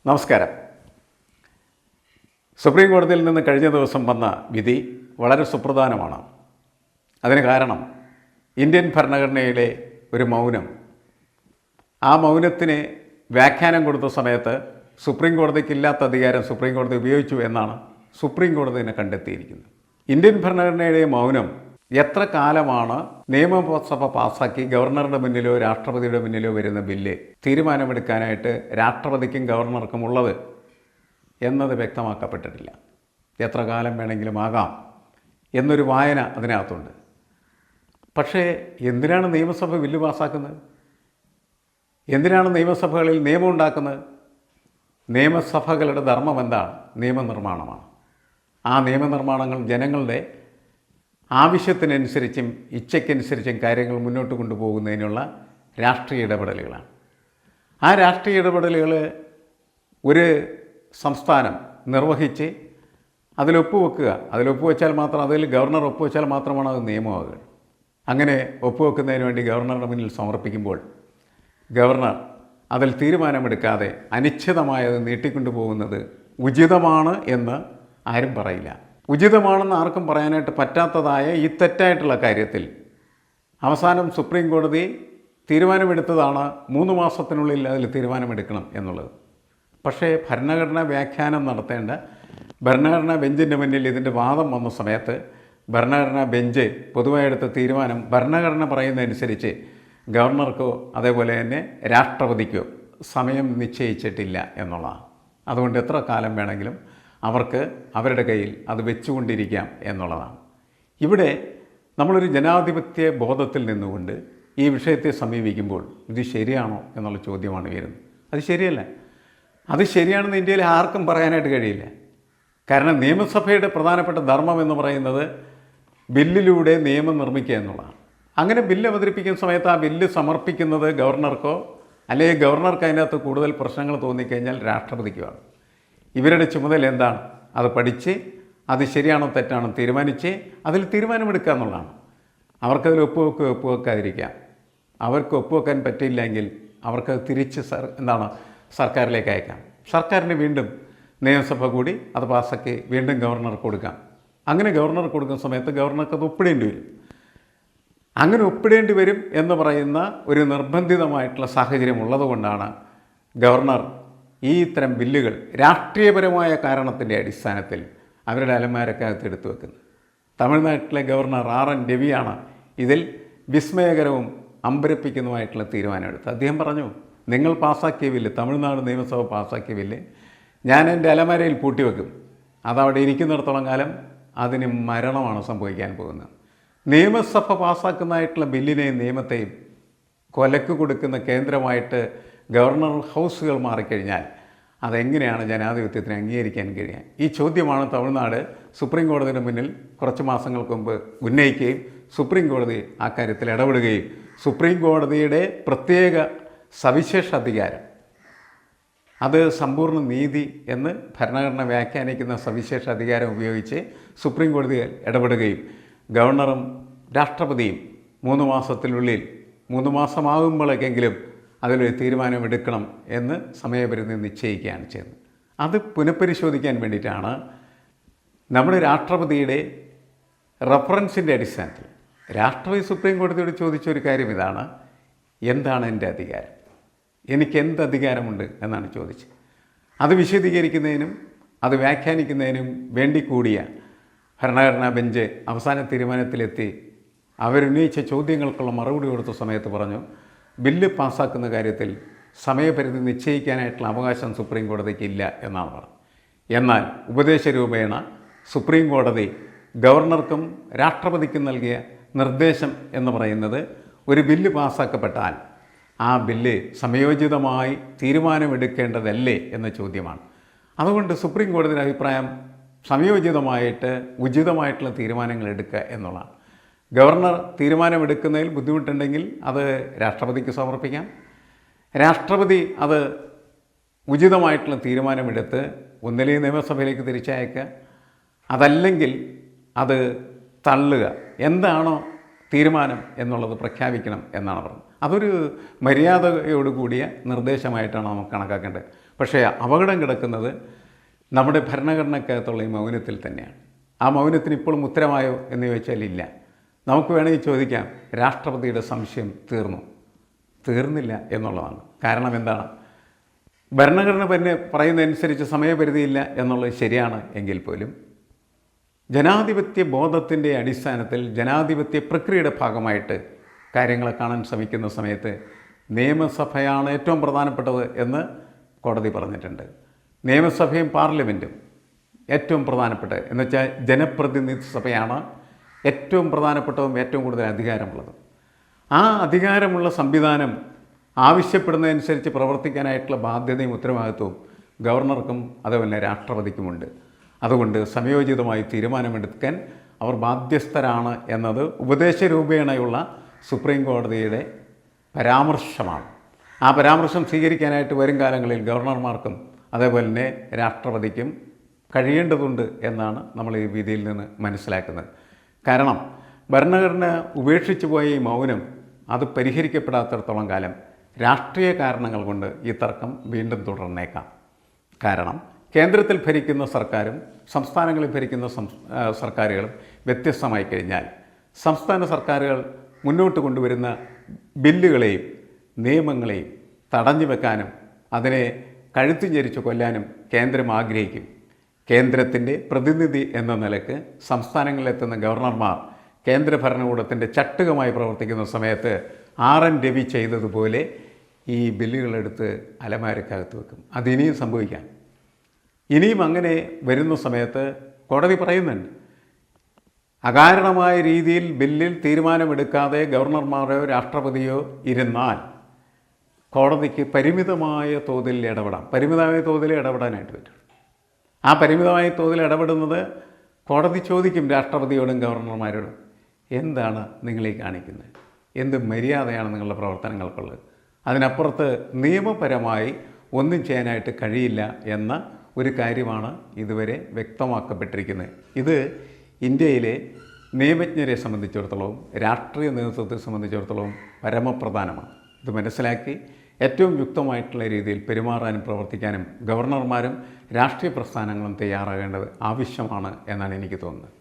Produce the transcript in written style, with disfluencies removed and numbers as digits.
നമസ്കാരം. സുപ്രീം കോടതിയിൽ നിന്ന് കഴിഞ്ഞ ദിവസം വന്ന വിധി വളരെ സുപ്രധാനമാണ്. അതിന് കാരണം ഇന്ത്യൻ ഭരണഘടനയിലെ ഒരു മൗനം. ആ മൗനത്തിന് വ്യാഖ്യാനം കൊടുത്ത സമയത്ത് സുപ്രീം കോടതിക്കില്ലാത്ത അധികാരം സുപ്രീം കോടതി ഉപയോഗിച്ചു എന്നാണ് സുപ്രീം കോടതി തന്നെ കണ്ടെത്തിയിരിക്കുന്നത്. ഇന്ത്യൻ ഭരണഘടനയുടെ മൗനം എത്ര കാലമാണ് നിയമസഭ പാസ്സാക്കി ഗവർണറുടെ മുന്നിലോ രാഷ്ട്രപതിയുടെ മുന്നിലോ വരുന്ന ബില്ല് തീരുമാനമെടുക്കാനായിട്ട് രാഷ്ട്രപതിക്കും ഗവർണർക്കും ഉള്ളത് എന്നത് വ്യക്തമാക്കപ്പെട്ടിട്ടില്ല. എത്ര കാലം വേണമെങ്കിലും ആകാം എന്നൊരു വായന അതിനകത്തുണ്ട്. പക്ഷേ എന്തിനാണ് നിയമസഭ ബില്ല് പാസ്സാക്കുന്നത്? എന്തിനാണ് നിയമസഭകളിൽ നിയമം ഉണ്ടാക്കുന്നത്? നിയമസഭകളുടെ ധർമ്മം എന്താണ്? നിയമനിർമ്മാണമാണ്. ആ നിയമനിർമ്മാണങ്ങൾ ജനങ്ങളുടെ ആവശ്യത്തിനനുസരിച്ചും ഇച്ഛയ്ക്കനുസരിച്ചും കാര്യങ്ങൾ മുന്നോട്ട് കൊണ്ടുപോകുന്നതിനുള്ള രാഷ്ട്രീയ ഇടപെടലുകളാണ്. ആ രാഷ്ട്രീയ ഇടപെടലുകൾ ഒരു സംസ്ഥാനം നിർവഹിച്ച് അതിലൊപ്പുവെക്കുക. അതിലൊപ്പുവെച്ചാൽ മാത്രം, അതിൽ ഗവർണർ ഒപ്പുവെച്ചാൽ മാത്രമാണ് അത് നിയമമാകുക. അങ്ങനെ ഒപ്പുവെക്കുന്നതിന് വേണ്ടി ഗവർണറുടെ മുന്നിൽ സമർപ്പിക്കുമ്പോൾ ഗവർണർ അതിൽ തീരുമാനമെടുക്കാതെ അനിശ്ചിതമായത് നീട്ടിക്കൊണ്ടുപോകുന്നത് ഉചിതമാണ് എന്ന് ആരും പറയില്ല. ഉചിതമാണെന്ന് ആർക്കും പറയാനായിട്ട് പറ്റാത്തതായ ഈ തെറ്റായിട്ടുള്ള കാര്യത്തിൽ അവസാനം സുപ്രീം കോടതി തീരുമാനമെടുത്തതാണ് 3 മാസത്തിനുള്ളിൽ അതിൽ തീരുമാനമെടുക്കണം എന്നുള്ളത്. പക്ഷേ ഭരണഘടനാ വ്യാഖ്യാനം നടത്തേണ്ട ഭരണഘടനാ ബെഞ്ചിൻ്റെ മുന്നിൽ ഇതിൻ്റെ വാദം വന്ന സമയത്ത് ഭരണഘടനാ ബെഞ്ച് പൊതുവായെടുത്ത തീരുമാനം ഭരണഘടന പറയുന്നതനുസരിച്ച് ഗവർണർക്കോ അതേപോലെ തന്നെ രാഷ്ട്രപതിക്കോ സമയം നിശ്ചയിച്ചിട്ടില്ല എന്നുള്ളതാണ്. അതുകൊണ്ട് എത്ര കാലം വേണമെങ്കിലും അവർക്ക് അവരുടെ കയ്യിൽ അത് വെച്ചുകൊണ്ടിരിക്കാം എന്നുള്ളതാണ്. ഇവിടെ നമ്മളൊരു ജനാധിപത്യ ബോധത്തിൽ നിന്നുകൊണ്ട് ഈ വിഷയത്തെ സമീപിക്കുമ്പോൾ ഇത് ശരിയാണോ എന്നുള്ള ചോദ്യമാണ് വരുന്നത്. അത് ശരിയല്ല. അത് ശരിയാണെന്ന് ഇന്ത്യയിൽ ആർക്കും പറയാനായിട്ട് കഴിയില്ല. കാരണം നിയമസഭയുടെ പ്രധാനപ്പെട്ട ധർമ്മം എന്ന് പറയുന്നത് ബില്ലിലൂടെ നിയമം നിർമ്മിക്കുക എന്നുള്ളതാണ്. അങ്ങനെ ബില്ല് അവതരിപ്പിക്കുന്ന സമയത്ത് ആ ബില്ല് സമർപ്പിക്കുന്നത് ഗവർണർക്കോ അല്ലെങ്കിൽ ഗവർണർക്ക് അതിനകത്ത് കൂടുതൽ പ്രശ്നങ്ങൾ തോന്നിക്കഴിഞ്ഞാൽ രാഷ്ട്രപതിക്കുമാണ്. ഇവരുടെ ചുമതല എന്താണ്? അത് പഠിച്ച് അത് ശരിയാണോ തെറ്റാണോ തീരുമാനിച്ച് അതിൽ തീരുമാനമെടുക്കുക എന്നുള്ളതാണ്. അവർക്കതിൽ ഒപ്പുവെക്കാതിരിക്കാം. അവർക്ക് ഒപ്പുവെക്കാൻ പറ്റിയില്ലെങ്കിൽ അവർക്ക് തിരിച്ച് സർക്കാരിലേക്ക് അയക്കാം. സർക്കാരിന് വീണ്ടും നിയമസഭ കൂടി അത് പാസ്സാക്കി വീണ്ടും ഗവർണർക്ക് കൊടുക്കാം. അങ്ങനെ ഗവർണർക്ക് കൊടുക്കുന്ന സമയത്ത് ഗവർണർക്ക് അത് ഒപ്പിടേണ്ടി വരും. അങ്ങനെ ഒപ്പിടേണ്ടി വരും എന്ന് പറയുന്ന ഒരു നിർബന്ധിതമായിട്ടുള്ള സാഹചര്യം ഉള്ളതുകൊണ്ടാണ് ഗവർണർ ഈ ഇത്തരം ബില്ലുകൾ രാഷ്ട്രീയപരമായ കാരണത്തിൻ്റെ അടിസ്ഥാനത്തിൽ അവരുടെ അലമാരക്കകത്ത് എടുത്തു വെക്കുന്നത്. തമിഴ്നാട്ടിലെ ഗവർണർ RN രവിയാണ് ഇതിൽ വിസ്മയകരവും അമ്പരപ്പിക്കുന്നതുമായിട്ടുള്ള തീരുമാനമെടുത്തത്. അദ്ദേഹം പറഞ്ഞു, നിങ്ങൾ പാസ്സാക്കിയ ബില്ല്, തമിഴ്നാട് നിയമസഭ പാസ്സാക്കിയ ബില്ല് ഞാൻ എൻ്റെ അലമാരയിൽ പൂട്ടിവെക്കും. അതവിടെ ഇരിക്കുന്നിടത്തോളം കാലം അതിന് മരണമാണ് സംഭവിക്കാൻ പോകുന്നത്. നിയമസഭ പാസ്സാക്കുന്നതായിട്ടുള്ള ബില്ലിനെയും നിയമത്തെയും കൊലക്ക് കൊടുക്കുന്ന കേന്ദ്രമായിട്ട് ഗവർണർ ഹൗസുകൾ മാറിക്കഴിഞ്ഞാൽ അതെങ്ങനെയാണ് ജനാധിപത്യത്തിന് അംഗീകരിക്കാൻ കഴിയുക? ഈ ചോദ്യമാണ് തമിഴ്നാട് സുപ്രീം കോടതിയുടെ മുന്നിൽ കുറച്ച് മാസങ്ങൾക്ക് മുമ്പ് ഉന്നയിക്കുകയും സുപ്രീം കോടതി ആ കാര്യത്തിൽ ഇടപെടുകയും സുപ്രീം കോടതിയുടെ പ്രത്യേക സവിശേഷ അധികാരം, അത് സമ്പൂർണ്ണ നീതി എന്ന് ഭരണഘടന വ്യാഖ്യാനിക്കുന്ന സവിശേഷ അധികാരം ഉപയോഗിച്ച് സുപ്രീം കോടതി ഇടപെടുകയും ഗവർണറും രാഷ്ട്രപതിയും 3 മാസത്തിനുള്ളിൽ 3 മാസമാകുമ്പോഴേക്കെങ്കിലും അതിലൊരു തീരുമാനമെടുക്കണം എന്ന് സമയപരിധി നിശ്ചയിക്കുകയാണ് ചെയ്യുന്നത്. അത് പുനഃപരിശോധിക്കാൻ വേണ്ടിയിട്ടാണ് നമ്മുടെ രാഷ്ട്രപതിയുടെ റഫറൻസിൻ്റെ അടിസ്ഥാനത്തിൽ രാഷ്ട്രപതി സുപ്രീം കോടതിയോട് ചോദിച്ചൊരു കാര്യം ഇതാണ്: എന്താണ് എൻ്റെ അധികാരം? എനിക്ക് എന്ത് അധികാരമുണ്ട് എന്നാണ് ചോദിച്ചത്. അത് വിശദീകരിക്കുന്നതിനും അത് വ്യാഖ്യാനിക്കുന്നതിനും വേണ്ടി കൂടിയ ഭരണഘടനാ ബെഞ്ച് അവസാന തീരുമാനത്തിലെത്തി അവരുന്നയിച്ച ചോദ്യങ്ങൾക്കുള്ള മറുപടി കൊടുത്ത സമയത്ത് പറഞ്ഞു, ബില്ല് പാസ്സാക്കുന്ന കാര്യത്തിൽ സമയപരിധി നിശ്ചയിക്കാനായിട്ടുള്ള അവകാശം സുപ്രീം കോടതിക്ക് ഇല്ല എന്നാണ് പറഞ്ഞത്. എന്നാൽ ഉപദേശരൂപേണ സുപ്രീം കോടതി ഗവർണർക്കും രാഷ്ട്രപതിക്കും നൽകിയ നിർദ്ദേശം എന്ന് പറയുന്നത് ഒരു ബില്ല് പാസ്സാക്കപ്പെട്ടാൽ ആ ബില്ല് സമയോചിതമായി തീരുമാനമെടുക്കേണ്ടതല്ലേ എന്ന ചോദ്യമാണ്. അതുകൊണ്ട് സുപ്രീം കോടതിയുടെ അഭിപ്രായം സമയോചിതമായിട്ട് ഉചിതമായിട്ടുള്ള തീരുമാനങ്ങൾ എടുക്കുക എന്നുള്ളതാണ്. ഗവർണർ തീരുമാനമെടുക്കുന്നതിൽ ബുദ്ധിമുട്ടുണ്ടെങ്കിൽ അത് രാഷ്ട്രപതിക്ക് സമർപ്പിക്കാം. രാഷ്ട്രപതി അത് ഉചിതമായിട്ടുള്ള തീരുമാനമെടുത്ത് ഒന്നിലെ നിയമസഭയിലേക്ക് തിരിച്ചയക്കുക, അതല്ലെങ്കിൽ അത് തള്ളുക. എന്താണോ തീരുമാനം എന്നുള്ളത് പ്രഖ്യാപിക്കണം എന്നാണ് പറഞ്ഞത്. അതൊരു മര്യാദയോടുകൂടിയ നിർദ്ദേശമായിട്ടാണ് നമുക്ക് കണക്കാക്കേണ്ടത്. പക്ഷേ അപകടം കിടക്കുന്നത് നമ്മുടെ ഭരണഘടനയ്ക്കകത്തുള്ള ഈ മൗനത്തിൽ തന്നെയാണ്. ആ മൗനത്തിന് ഇപ്പോഴും ഉത്തരമായോ എന്ന് ചോദിച്ചാൽ ഇല്ല. നമുക്ക് വേണമെങ്കിൽ ചോദിക്കാം, രാഷ്ട്രപതിയുടെ സംശയം തീർന്നില്ല എന്നുള്ളതാണ്. കാരണം എന്താണ്? ഭരണഘടന തന്നെ പറയുന്നതനുസരിച്ച് സമയപരിധിയില്ല എന്നുള്ളത് ശരിയാണ് എങ്കിൽ പോലും ജനാധിപത്യ ബോധത്തിൻ്റെ അടിസ്ഥാനത്തിൽ ജനാധിപത്യ പ്രക്രിയയുടെ ഭാഗമായിട്ട് കാര്യങ്ങളെ കാണാൻ ശ്രമിക്കുന്ന സമയത്ത് നിയമസഭയാണ് ഏറ്റവും പ്രധാനപ്പെട്ടത് എന്ന് കോടതി പറഞ്ഞിട്ടുണ്ട്. നിയമസഭയും പാർലമെൻറ്റും ഏറ്റവും പ്രധാനപ്പെട്ടത് എന്നുവെച്ചാൽ ജനപ്രതിനിധി സഭയാണ് ഏറ്റവും പ്രധാനപ്പെട്ടതും ഏറ്റവും കൂടുതൽ അധികാരമുള്ളതും. ആ അധികാരമുള്ള സംവിധാനം ആവശ്യപ്പെടുന്നതനുസരിച്ച് പ്രവർത്തിക്കാനായിട്ടുള്ള ബാധ്യതയും ഉത്തരവാദിത്വവും ഗവർണർക്കും അതുപോലെ രാഷ്ട്രപതിക്കുമുണ്ട്. അതുകൊണ്ട് സമയോചിതമായി തീരുമാനമെടുക്കാൻ അവർ ബാധ്യസ്ഥരാണ് എന്നത് ഉപദേശരൂപേണയുള്ള സുപ്രീം കോടതിയുടെ പരാമർശമാണ്. ആ പരാമർശം സ്വീകരിക്കാനായിട്ട് വരും കാലങ്ങളിൽ ഗവർണർമാർക്കും അതേപോലെ തന്നെ രാഷ്ട്രപതിക്കും കഴിയേണ്ടതുണ്ട് എന്നാണ് നമ്മൾ ഈ വിധിയിൽ നിന്ന് മനസ്സിലാക്കുന്നത്. കാരണം ഭരണഘടന ഉപേക്ഷിച്ചു പോയ ഈ മൗനം അത് പരിഹരിക്കപ്പെടാത്തിടത്തോളം കാലം രാഷ്ട്രീയ കാരണങ്ങൾ കൊണ്ട് ഈ തർക്കം വീണ്ടും തുടർന്നേക്കാം. കാരണം കേന്ദ്രത്തിൽ ഭരിക്കുന്ന സർക്കാരും സംസ്ഥാനങ്ങളിൽ ഭരിക്കുന്ന സർക്കാരുകളും വ്യത്യസ്തമായി കഴിഞ്ഞാൽ സംസ്ഥാന സർക്കാരുകൾ മുന്നോട്ട് കൊണ്ടുവരുന്ന ബില്ലുകളെയും നിയമങ്ങളെയും തടഞ്ഞു വെക്കാനും അതിനെ കഴുത്തു ഞെരിച്ച് കൊല്ലാനും കേന്ദ്രം ആഗ്രഹിക്കും. കേന്ദ്രത്തിൻ്റെ പ്രതിനിധി എന്ന നിലക്ക് സംസ്ഥാനങ്ങളിലെത്തുന്ന ഗവർണർമാർ കേന്ദ്ര ഭരണകൂടത്തിൻ്റെ ചട്ടുകമായി പ്രവർത്തിക്കുന്ന സമയത്ത് RN രവി ചെയ്തതുപോലെ ഈ ബില്ലുകളെടുത്ത് അലമാരക്കകത്ത് വെക്കും. അതിനിയും സംഭവിക്കാം. ഇനിയും അങ്ങനെ വരുന്ന സമയത്ത് കോടതി പറയുന്നുണ്ട്, അകാരണമായ രീതിയിൽ ബില്ലിൽ തീരുമാനമെടുക്കാതെ ഗവർണർമാരോ രാഷ്ട്രപതിയോ ഇരുന്നാൽ കോടതിക്ക് പരിമിതമായ തോതിൽ ഇടപെടാനായിട്ട് പറ്റും. ആ പരിമിതമായ തോതിൽ ഇടപെടുന്നത് കോടതി ചോദിക്കും രാഷ്ട്രപതിയോടും ഗവർണർമാരോടും, എന്താണ് നിങ്ങളീ കാണിക്കുന്നത്? എന്ത് മര്യാദയാണ് നിങ്ങളുടെ പ്രവർത്തനങ്ങൾക്കുള്ളത്? അതിനപ്പുറത്ത് നിയമപരമായി ഒന്നും ചെയ്യാനായിട്ട് കഴിയില്ല എന്ന ഒരു കാര്യമാണ് ഇതുവരെ വ്യക്തമാക്കപ്പെട്ടിരിക്കുന്നത്. ഇത് ഇന്ത്യയിലെ നിയമജ്ഞരെ സംബന്ധിച്ചിടത്തോളവും രാഷ്ട്രീയ നേതൃത്വത്തെ സംബന്ധിച്ചിടത്തോളവും പരമപ്രധാനമാണ്. ഇത് മനസ്സിലാക്കി ഏറ്റവും യുക്തമായിട്ടുള്ള രീതിയിൽ പെരുമാറാനും പ്രവർത്തിക്കാനും ഗവർണർമാരും രാഷ്ട്രീയ പ്രസ്ഥാനങ്ങളും തയ്യാറാകേണ്ടത് ആവശ്യമാണ് എന്നാണ് എനിക്ക് തോന്നുന്നത്.